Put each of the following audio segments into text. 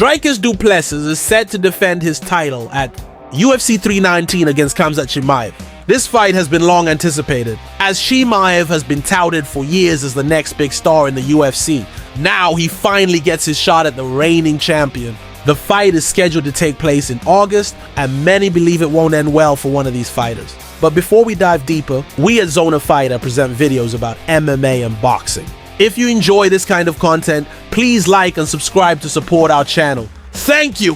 Dricus Du Plessis is set to defend his title at UFC 319 against Khamzat Chimaev. This fight has been long anticipated, as Chimaev has been touted for years as the next big star in the UFC. Now he finally gets his shot at the reigning champion. The fight is scheduled to take place in August, and many believe it won't end well for one of these fighters. But before we dive deeper, we at Zone of Fighter present videos about MMA and boxing. If you enjoy this kind of content, please like and subscribe to support our channel. Thank you!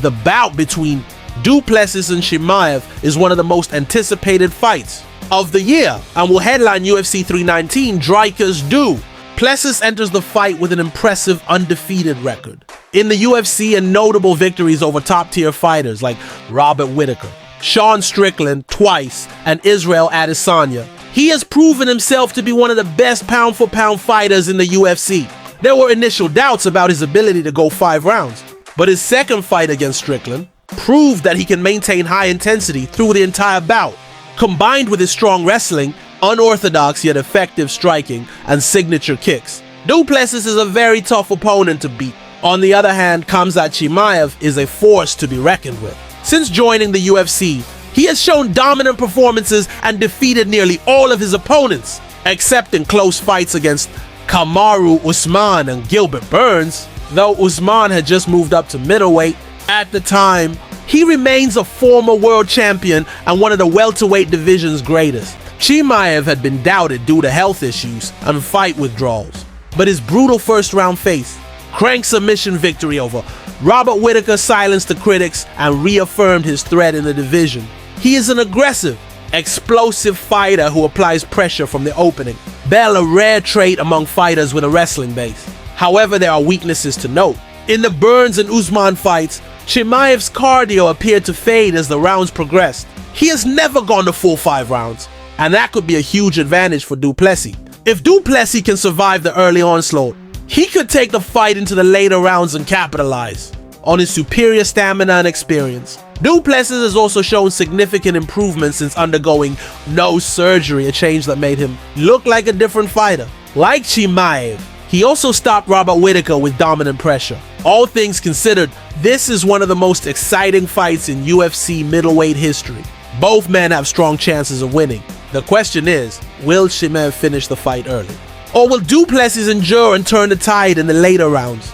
The bout between Du Plessis and Chimaev is one of the most anticipated fights of the year and will headline UFC 319. Dricus Du Plessis enters the fight with an impressive undefeated record in the UFC and notable victories over top-tier fighters like Robert Whittaker, Sean Strickland twice, and Israel Adesanya. He has proven himself to be one of the best pound-for-pound fighters in the UFC. There were initial doubts about his ability to go 5 rounds, but his second fight against Strickland proved that he can maintain high intensity through the entire bout. Combined with his strong wrestling, unorthodox yet effective striking, and signature kicks, Du Plessis is a very tough opponent to beat. On the other hand, Khamzat Chimaev is a force to be reckoned with. Since joining the UFC, he has shown dominant performances and defeated nearly all of his opponents, except in close fights against Kamaru Usman and Gilbert Burns. Though Usman had just moved up to middleweight at the time, he remains a former world champion and one of the welterweight division's greatest. Chimaev had been doubted due to health issues and fight withdrawals, but his brutal first-round face, crank submission victory over Robert Whittaker silenced the critics and reaffirmed his threat in the division. He is an aggressive, explosive fighter who applies pressure from the opening, a rare trait among fighters with a wrestling base. However, there are weaknesses to note. In the Burns and Usman fights, Chimaev's cardio appeared to fade as the rounds progressed. He has never gone the full 5 rounds, and that could be a huge advantage for Du Plessis. If Du Plessis can survive the early onslaught, he could take the fight into the later rounds and capitalize on his superior stamina and experience. Du Plessis has also shown significant improvements since undergoing no surgery, a change that made him look like a different fighter. Like Chimaev, he also stopped Robert Whittaker with dominant pressure. All things considered, this is one of the most exciting fights in UFC middleweight history. Both men have strong chances of winning. The question is, will Chimaev finish the fight early? Or will Du Plessis endure and turn the tide in the later rounds?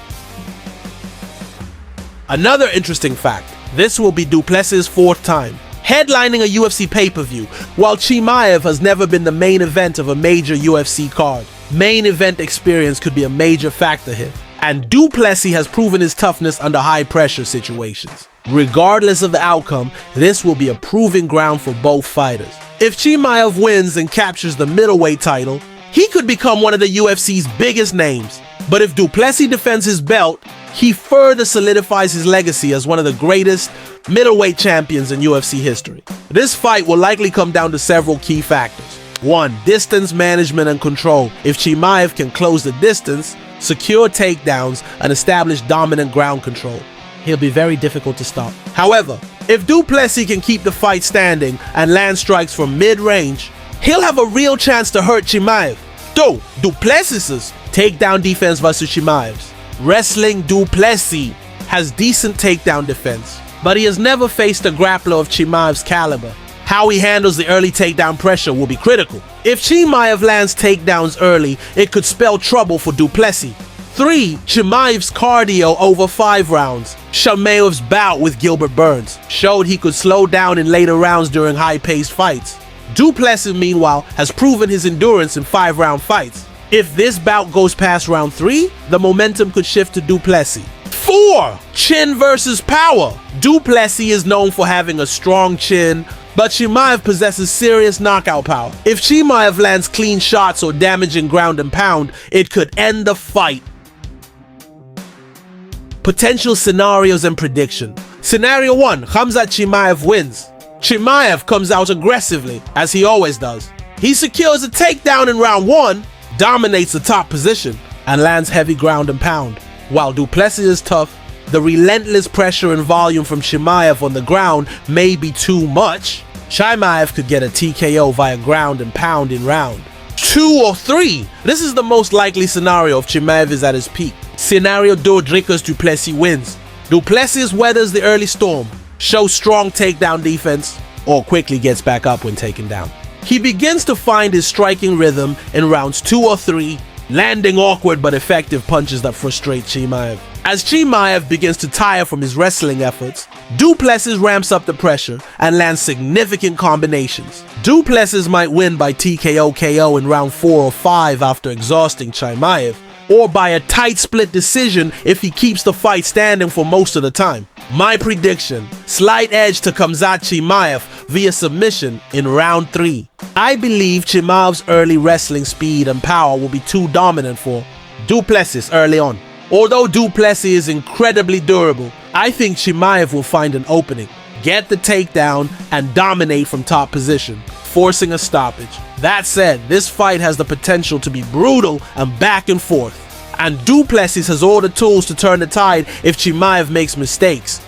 Another interesting fact, this will be Du Plessis' 4th time headlining a UFC pay-per-view, while Chimaev has never been the main event of a major UFC card. Main event experience could be a major factor here, and Du Plessis has proven his toughness under high-pressure situations. Regardless of the outcome, this will be a proving ground for both fighters. If Chimaev wins and captures the middleweight title, he could become one of the UFC's biggest names. But if Du Plessis defends his belt, he further solidifies his legacy as one of the greatest middleweight champions in UFC history. This fight will likely come down to several key factors. 1. Distance management and control. If Chimaev can close the distance, secure takedowns, and establish dominant ground control, he'll be very difficult to stop. However, if Du Plessis can keep the fight standing and land strikes from mid-range, he'll have a real chance to hurt Chimaev. Though Du Plessis' takedown defense versus Chimaev's wrestling, Du Plessis has decent takedown defense, but he has never faced a grappler of Chimaev's caliber. How he handles the early takedown pressure will be critical. If Chimaev lands takedowns early, it could spell trouble for Du Plessis. 3. Chimaev's cardio over 5 rounds. Chimaev's bout with Gilbert Burns showed he could slow down in later rounds during high-paced fights. Du Plessis, meanwhile, has proven his endurance in 5-round fights. If this bout goes past round 3, the momentum could shift to Du Plessis. 4. Chin versus power. Du Plessis is known for having a strong chin, but Chimaev possesses serious knockout power. If Chimaev lands clean shots or damaging ground and pound, it could end the fight. Potential scenarios and prediction. Scenario 1, Khamzat Chimaev wins. Chimaev comes out aggressively, as he always does. He secures a takedown in round 1, dominates the top position, and lands heavy ground and pound. While Du Plessis is tough, the relentless pressure and volume from Chimaev on the ground may be too much. Chimaev could get a TKO via ground and pound in round 2 or 3. This is the most likely scenario if Chimaev is at his peak. Scenario 2, Dricus Du Plessis wins. Du Plessis weathers the early storm, shows strong takedown defense, or quickly gets back up when taken down. He begins to find his striking rhythm in rounds 2 or 3, landing awkward but effective punches that frustrate Chimaev. As Chimaev begins to tire from his wrestling efforts, Du Plessis ramps up the pressure and lands significant combinations. Du Plessis might win by TKO KO in round 4 or 5 after exhausting Chimaev, or by a tight split decision if he keeps the fight standing for most of the time. My prediction, slight edge to Khamzat Chimaev via submission in round 3. I believe Chimaev's early wrestling speed and power will be too dominant for Du Plessis early on. Although Du Plessis is incredibly durable, I think Chimaev will find an opening, get the takedown, and dominate from top position, forcing a stoppage. That said, this fight has the potential to be brutal and back and forth, and Du Plessis has all the tools to turn the tide if Chimaev makes mistakes.